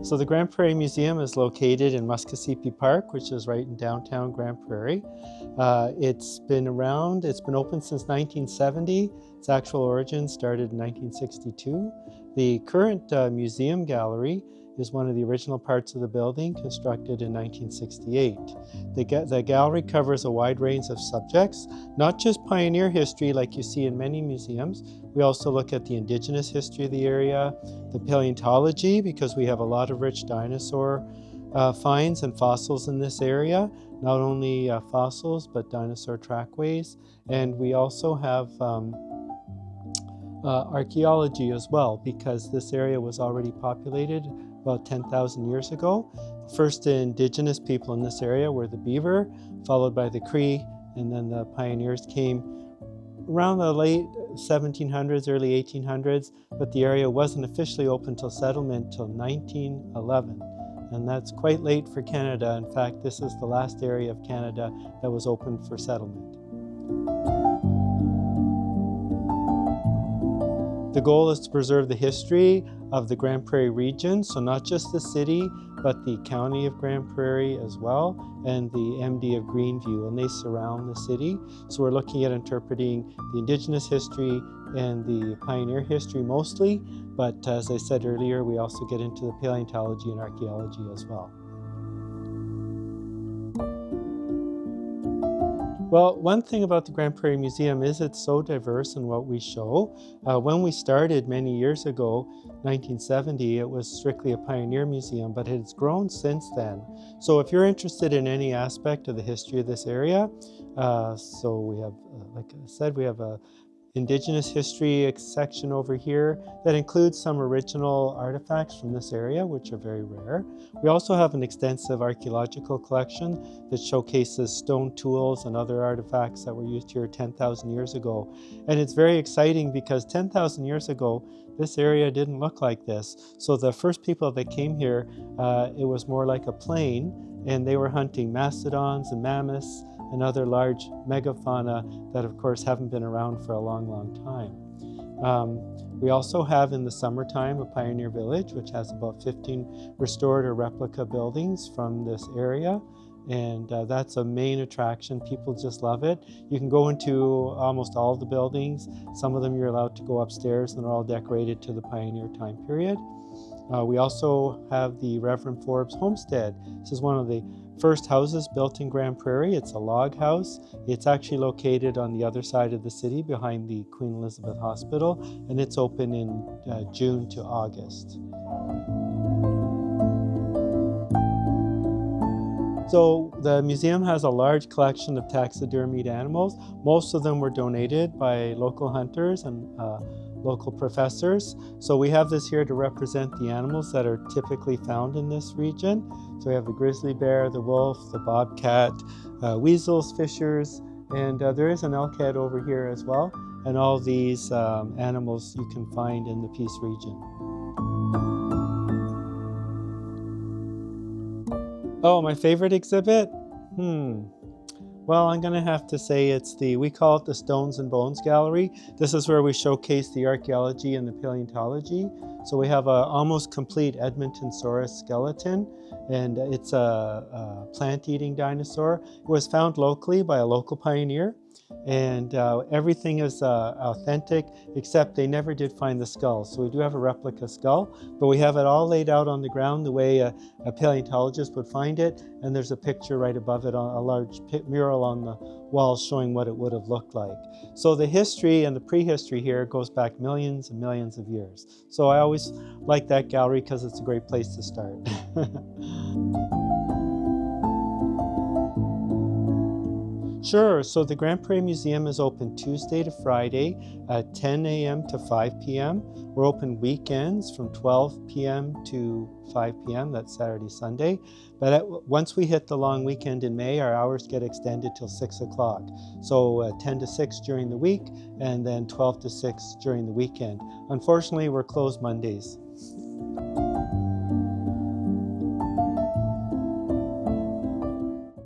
So the Grande Prairie Museum is located in Muskosipi Park, which is right in downtown Grande Prairie. It's been open since 1970. Its actual origin started in 1962. The current museum gallery is one of the original parts of the building, constructed in 1968. The gallery covers a wide range of subjects, not just pioneer history like you see in many museums. We also look at the indigenous history of the area, the paleontology, because we have a lot of rich dinosaur finds and fossils in this area, not only fossils, but dinosaur trackways. And we also have archaeology as well, because this area was already populated about 10,000 years ago. The first indigenous people in this area were the Beaver, followed by the Cree, and then the pioneers came around the late 1700s, early 1800s, but the area wasn't officially open till settlement till 1911. And that's quite late for Canada. In fact, this is the last area of Canada that was open for settlement. The goal is to preserve the history of the Grande Prairie region, so not just the city, but the county of Grande Prairie as well, and the MD of Greenview, and they surround the city. So we're looking at interpreting the indigenous history and the pioneer history mostly, but as I said earlier, we also get into the paleontology and archaeology as well. Well, one thing about the Grande Prairie Museum is it's so diverse in what we show. When we started many years ago, 1970, it was strictly a pioneer museum, but it's grown since then. So if you're interested in any aspect of the history of this area, so we have, like I said, we have a Indigenous history section over here that includes some original artifacts from this area, which are very rare. We also have an extensive archaeological collection that showcases stone tools and other artifacts that were used here 10,000 years ago. And it's very exciting because 10,000 years ago, this area didn't look like this. So the first people that came here, it was more like a plain, and they were hunting mastodons and mammoths and other large megafauna that of course haven't been around for a long, long time. We also have in the summertime a pioneer village, which has about 15 restored or replica buildings from this area. And that's a main attraction. People just love it. You can go into almost all of the buildings. Some of them you're allowed to go upstairs, and they're all decorated to the pioneer time period. We also have the Reverend Forbes Homestead. This is one of the first houses built in Grande Prairie. It's a log house. It's actually located on the other side of the city behind the Queen Elizabeth Hospital, and it's open in June to August. So the museum has a large collection of taxidermied animals. Most of them were donated by local hunters and local professors. So we have this here to represent the animals that are typically found in this region. So we have the grizzly bear, the wolf, the bobcat, weasels, fishers, and there is an elk-head over here as well. And all these animals you can find in the Peace region. Oh, my favorite exhibit? Well, I'm gonna have to say we call it the Stones and Bones Gallery. This is where we showcase the archaeology and the paleontology. So we have an almost complete Edmontonsaurus skeleton, and it's a plant-eating dinosaur. It was found locally by a local pioneer, and everything is authentic, except they never did find the skull. So we do have a replica skull, but we have it all laid out on the ground the way a paleontologist would find it, and there's a picture right above it, on a large mural on the wall showing what it would have looked like. So the history and the prehistory here goes back millions and millions of years. So I always like that gallery because it's a great place to start. Sure, so the Grande Prairie Museum is open Tuesday to Friday at 10 a.m. to 5 p.m. We're open weekends from 12 p.m. to 5 p.m. That's Saturday, Sunday. But once we hit the long weekend in May, our hours get extended till 6 o'clock. So 10 to 6 during the week, and then 12 to 6 during the weekend. Unfortunately, we're closed Mondays.